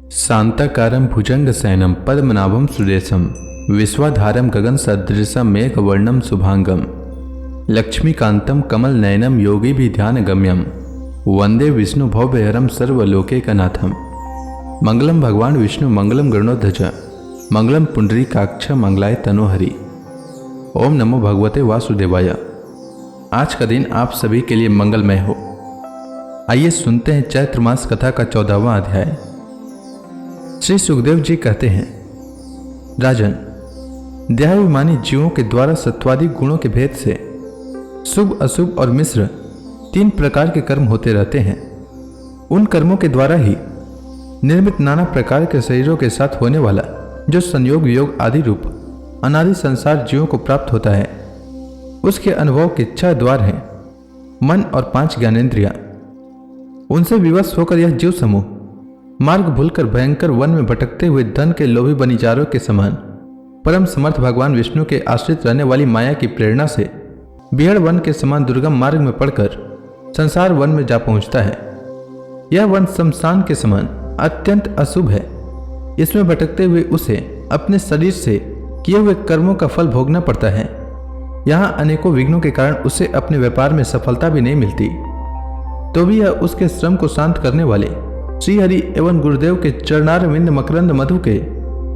शांताकारं भुजंगशयनं पद्मनाभं सुरेशं विश्वाधारं गगनसदृशं मेघवर्णं शुभांगं लक्ष्मीकान्तं कमलनयनं योगिभिध्यानगम्यं वंदे विष्णुभवभयहरं सर्वलोकैकनाथं। मंगलम भगवान विष्णु मंगलम गरुड़ध्वज मंगलम पुंडरीकाक्ष मंगलाय तनोहरि। ओम नमो भगवते वासुदेवाय। आज का दिन आप सभी के लिए मंगलमय हो। आइए सुनते हैं चैत्र मास कथा का 14वां अध्याय। श्री सुखदेव जी कहते हैं, राजन, देहाभिमानी जीवों के द्वारा सत्वादी गुणों के भेद से शुभ, अशुभ और मिश्र 3 प्रकार के कर्म होते रहते हैं। उन कर्मों के द्वारा ही निर्मित नाना प्रकार के शरीरों के साथ होने वाला जो संयोग वियोग आदि रूप अनादि संसार जीवों को प्राप्त होता है, उसके अनुभव के 6 द्वार हैं, मन और 5 ज्ञानेंद्रियां। उनसे विवश होकर यह जीव समूह मार्ग भूलकर भयंकर वन में भटकते हुए धन के लोभी बनिजारों के समान परम समर्थ भगवान विष्णु के आश्रित रहने वाली माया की प्रेरणा से बिहड़ वन के समान दुर्गम मार्ग में पड़कर संसार वन में जा पहुंचता है। यह वन शमशान के समान अत्यंत अशुभ है। इसमें भटकते हुए उसे अपने शरीर से किए हुए कर्मों का फल भोगना पड़ता है। यहाँ अनेकों विघ्नों के कारण उसे अपने व्यापार में सफलता भी नहीं मिलती, तो भी यह उसके श्रम को शांत करने वाले श्रीहरि एवं गुरुदेव के चरणारविंद मकरंद मधु के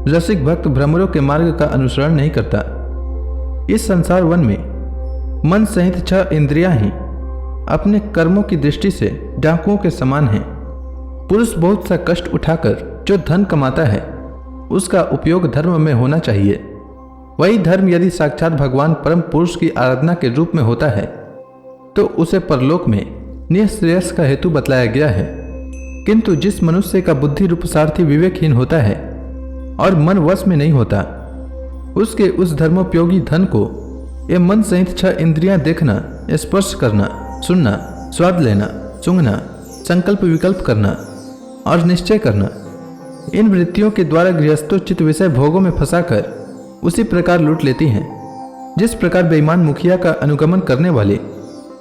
रसिक भक्त भ्रमरों के मार्ग का अनुसरण नहीं करता। इस संसार वन में मन सहित 6 इंद्रियां ही अपने कर्मों की दृष्टि से डाकुओं के समान हैं। पुरुष बहुत सा कष्ट उठाकर जो धन कमाता है, उसका उपयोग धर्म में होना चाहिए। वही धर्म यदि साक्षात भगवान परम पुरुष की आराधना के रूप में होता है, तो उसे परलोक में निःश्रेयस का हेतु बतलाया गया है। किंतु जिस मनुष्य का बुद्धि रूप सारथी विवेकहीन होता है और मन वश में नहीं होता, उसके उस धर्मोपयोगी धन को ये मन सहित 6 इंद्रियां देखना, स्पर्श करना, सुनना, स्वाद लेना, सूंघना, संकल्प विकल्प करना और निश्चय करना, इन वृत्तियों के द्वारा गृहस्थोचित विषय भोगों में फंसाकर उसी प्रकार लूट लेती हैं, जिस प्रकार बेईमान मुखिया का अनुगमन करने वाले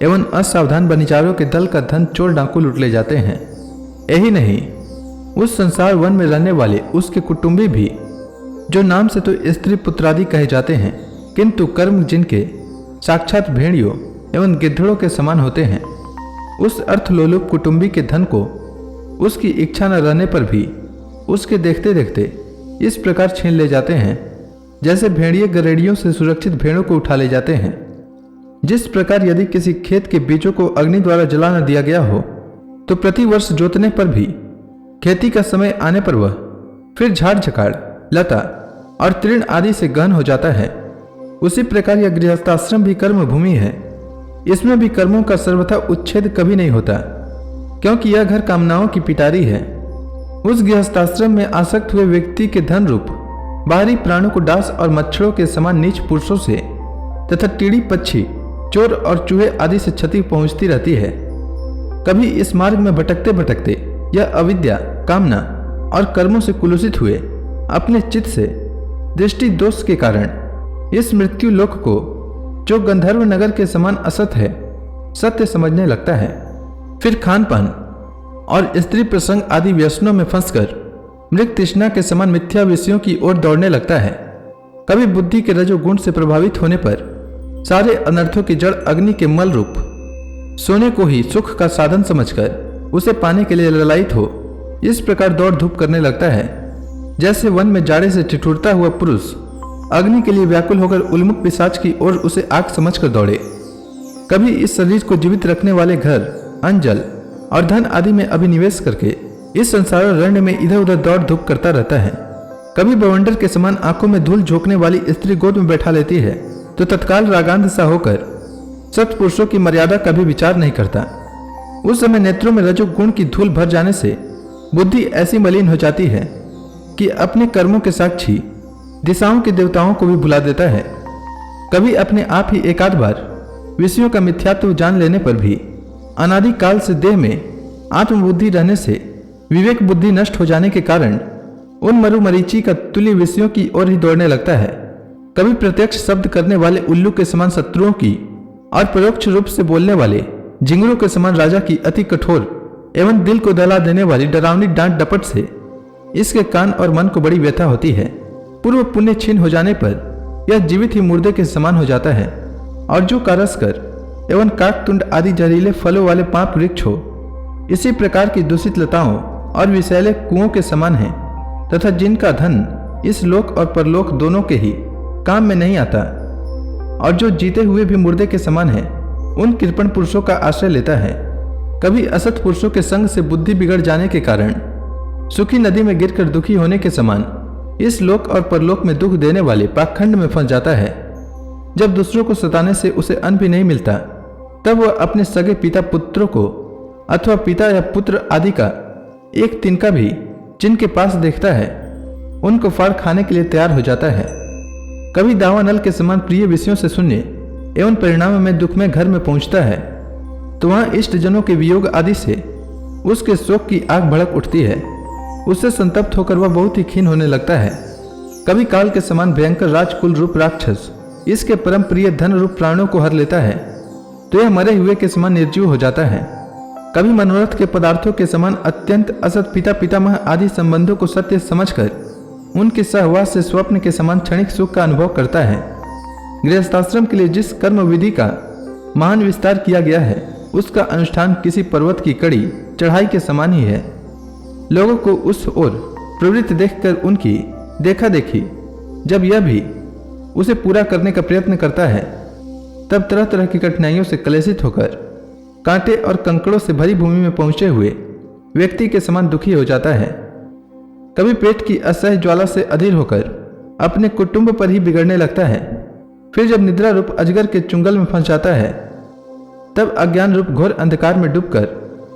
एवं असावधान बनिचारों के दल का धन चोर डाकू लूट ले जाते हैं। यही नहीं, उस संसार वन में रहने वाले उसके कुटुंबी भी, जो नाम से तो स्त्री पुत्रादि कहे जाते हैं, किंतु कर्म जिनके साक्षात भेड़ियों एवं गिद्धड़ों के समान होते हैं, उस अर्थलोलुप कुटुंबी के धन को उसकी इच्छा न रहने पर भी उसके देखते देखते इस प्रकार छीन ले जाते हैं, जैसे भेड़िए गरेड़ियों से सुरक्षित भेड़ों को उठा ले जाते हैं। जिस प्रकार यदि किसी खेत के बीजों को अग्नि द्वारा जला न दिया गया हो, तो प्रति वर्ष जोतने पर भी खेती का समय आने पर वह फिर झाड़ झकाड़, लता और तृण आदि से गहन हो जाता है, उसी प्रकार यह गृहस्थाश्रम भी कर्म भूमि है। इसमें भी कर्मों का सर्वथा उच्छेद कभी नहीं होता, क्योंकि यह घर कामनाओं की पिटारी है। उस गृहस्थाश्रम में आसक्त हुए व्यक्ति के धन रूप बाहरी प्राणों को डांस और मच्छरों के समान नीच पुरुषों से तथा टीड़ी, पक्षी, चोर और चूहे आदि से क्षति पहुंचती रहती है। कभी इस मार्ग में भटकते भटकते यह अविद्या, कामना और कर्मों से कुलुषित हुए अपने चित्त से दृष्टि दोष के कारण इस मृत्यु लोक को, जो गंधर्व नगर के समान असत है, सत्य समझने लगता है। फिर खान पान और स्त्री प्रसंग आदि व्यसनों में फंसकर मृग तृष्णा के समान मिथ्या विषयों की ओर दौड़ने लगता है। कभी बुद्धि के रजोगुण से प्रभावित होने पर सारे अनर्थों की जड़ अग्नि के मल रूप सोने को ही सुख का साधन समझकर उसे पाने के लिए ललायित हो इस प्रकार दौड़ धूप करने लगता है, जैसे वन में जाड़े से ठिठुरता हुआ पुरुष अग्नि के लिए व्याकुल होकर उन्मुख पिशाच की ओर उसे आग समझकर दौड़े। कभी इस शरीर को जीवित रखने वाले घर, अन्न, जल और धन आदि में अभिनिवेश करके इस संसाररण्य में इधर उधर दौड़ धूप करता रहता है। कभी बवंडर के समान आंखों में धूल झोंकने वाली स्त्री गोद में बैठा लेती है, तो तत्काल रागांध सा होकर सत्पुरुषों की मर्यादा का भी विचार नहीं करता। उस समय नेत्रों में रजोगुण की धूल भर जाने से बुद्धि ऐसी मलिन हो जाती है कि अपने कर्मों के साक्षी दिशाओं के देवताओं को भी भुला देता है। कभी अपने आप ही एकाध बार विषयों का मिथ्यात्व जान लेने पर भी अनादि काल से देह में आत्मबुद्धि रहने से विवेक बुद्धि नष्ट हो जाने के कारण उन मरुमरीची का तुल्य विषयों की ओर ही दौड़ने लगता है। कभी प्रत्यक्ष शब्द करने वाले उल्लू के समान शत्रुओं की और परोक्ष रूप से बोलने वाले झिंगुरों के समान राजा की अति कठोर एवं दिल को दहला देने वाली डरावनी डांट डपट से इसके कान और मन को बड़ी व्यथा होती है। पूर्व पुण्य छीन हो जाने पर यह जीवित ही मुर्दे के समान हो जाता है, और जो कारस्कर एवं काकतुंड आदि जहरीले फलों वाले पाप वृक्ष हो, इसी प्रकार की दूषित लताओं और विषैले कुओं के समान है, तथा जिनका धन इस लोक और परलोक दोनों के ही काम में नहीं आता, और जो जीते हुए भी मुर्दे के समान है, उन कृपण पुरुषों का आश्रय लेता है। कभी असत पुरुषों के संग से बुद्धि बिगड़ जाने के कारण सुखी नदी में गिरकर दुखी होने के समान इस लोक और परलोक में दुख देने वाले पाखंड में फंस जाता है। जब दूसरों को सताने से उसे अन्न भी नहीं मिलता, तब वह अपने सगे पिता पुत्रों को अथवा पिता या पुत्र आदि का एक तिनका भी जिनके पास देखता है, उनको फाड़ खाने के लिए तैयार हो जाता है। कभी दावानल के समान प्रिय विषयों से शून्य एवं परिणाम में दुख में घर में पहुंचता है, तो वहां इष्ट जनों के वियोग आदि से उसके शोक की आग भड़क उठती है। उससे संतप्त होकर वह बहुत ही खीन होने लगता है। कभी काल के समान भयंकर राजकुल रूप राक्षस इसके परम प्रिय धन रूप प्राणों को हर लेता है, तो यह मरे हुए के समान निर्जीव हो जाता है। कभी मनोरथ के पदार्थों के समान अत्यंत असत पिता पितामह आदि संबंधों को सत्य समझकर उनके सहवास से स्वप्न के समान क्षणिक सुख का अनुभव करता है। गृहस्थाश्रम के लिए जिस कर्म विधि का महान विस्तार किया गया है, उसका अनुष्ठान किसी पर्वत की कड़ी चढ़ाई के समान ही है। लोगों को उस ओर प्रवृत्त देखकर उनकी देखा देखी जब यह भी उसे पूरा करने का प्रयत्न करता है, तब तरह तरह की कठिनाइयों से क्लेशित होकर कांटे और कंकड़ों से भरी भूमि में पहुंचे हुए व्यक्ति के समान दुखी हो जाता है। कभी पेट की असह्य ज्वाला से अधीर होकर अपने कुटुंब पर ही बिगड़ने लगता है। फिर जब निद्रा रूप अजगर के चुंगल में फंस जाता है, तब अज्ञान रूप घोर अंधकार में डूबकर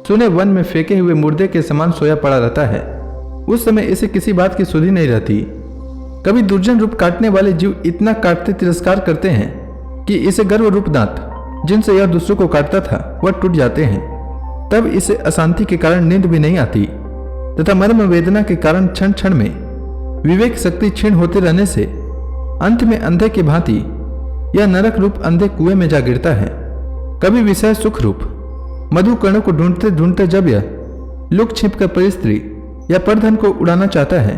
सुने वन में फेंके हुए मुर्दे के समान सोया पड़ा रहता है। उस समय इसे किसी बात की सुधि नहीं रहती। कभी दुर्जन रूप काटने वाले जीव इतना काटते तिरस्कार करते हैं कि इसे गर्व रूप दांत जिनसे यह दूसरों को काटता था वह टूट जाते हैं। तब इसे अशांति के कारण नींद भी नहीं आती, तथा मर्म वेदना के कारण क्षण क्षण में विवेक शक्ति क्षीण होते रहने से अंत में अंधे की भांति यह नरक रूप अंधे कुएं में जा गिरता है। कभी विषय सुख रूप मधुकर्ण को ढूंढते ढूंढते जब यह लुक छिप कर परिस्त्री या परधन को उड़ाना चाहता है,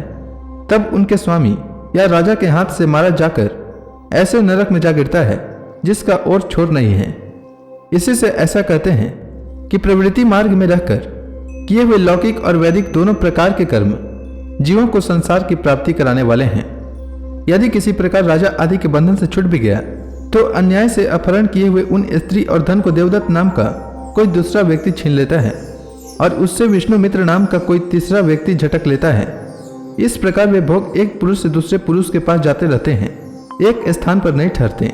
तब उनके स्वामी या राजा के हाथ से मारा जाकर ऐसे नरक में जा गिरता है जिसका और छोर नहीं है। इसी से ऐसा कहते हैं कि प्रवृत्ति मार्ग में रहकर किए हुए लौकिक और वैदिक दोनों प्रकार के कर्म जीवों को संसार की प्राप्ति कराने वाले हैं। यदि किसी प्रकार राजा आदि के बंधन से छूट भी गया, तो अन्याय से अपहरण किए हुए उन स्त्री और धन को देवदत्त नाम का कोई दूसरा व्यक्ति छीन लेता है, और उससे विष्णु मित्र नाम का कोई तीसरा व्यक्ति झटक लेता है। इस प्रकार वे भोग एक पुरुष से दूसरे पुरुष के पास जाते रहते हैं, एक स्थान पर नहीं ठहरते।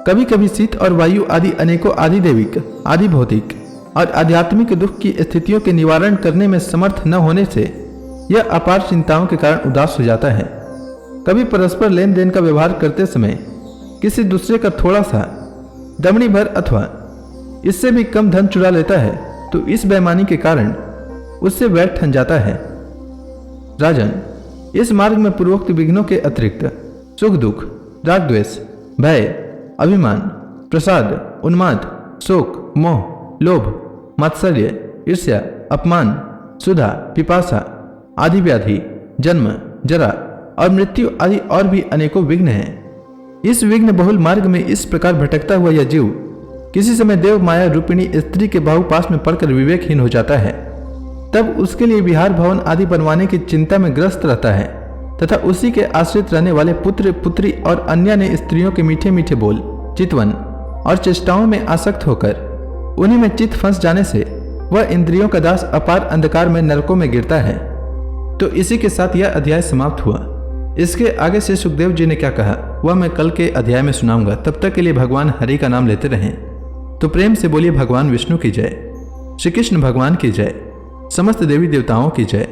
कभी कभी शीत और वायु आदि अनेकों आदि दैविक, आदि भौतिक और आध्यात्मिक दुख की स्थितियों के निवारण करने में समर्थ न होने से यह अपार चिंताओं के कारण उदास हो जाता है। कभी परस्पर लेन देन का व्यवहार करते समय किसी दूसरे का थोड़ा सा दमड़ी भर अथवा इससे भी कम धन चुरा लेता है, तो इस बेईमानी के कारण उससे वैर ठन जाता है। राजन, इस मार्ग में पूर्वोक्त विघ्नों के अतिरिक्त सुख दुख, राग द्वेष, भय, अभिमान, प्रसाद, उन्माद, शोक, मोह, लोभ, मात्सर्य, ईर्ष्या, अपमान, सुधा, पिपासा आदि व्याधि, जन्म, जरा और मृत्यु आदि और भी अनेकों विघ्न हैं। इस विघ्न बहुल मार्ग में इस प्रकार भटकता हुआ यह जीव किसी समय देव माया रूपिणी स्त्री के बाहुपास में पड़कर विवेकहीन हो जाता है। तब उसके लिए विहार भवन आदि बनवाने की चिंता में ग्रस्त रहता है, तथा उसी के आश्रित रहने वाले पुत्र पुत्री और अन्य ने स्त्रियों के मीठे मीठे बोल, चितवन और चेष्टाओं में आसक्त होकर उन्हीं में चित्त फंस जाने से वह इंद्रियों का दास अपार अंधकार में नरकों में गिरता है। तो इसी के साथ यह अध्याय समाप्त हुआ। इसके आगे से सुखदेव जी ने क्या कहा वह मैं कल के अध्याय में सुनाऊंगा। तब तक के लिए भगवान हरि का नाम लेते रहें। तो प्रेम से बोलिए भगवान विष्णु की जय, श्री कृष्ण भगवान की जय, समस्त देवी देवताओं की जय।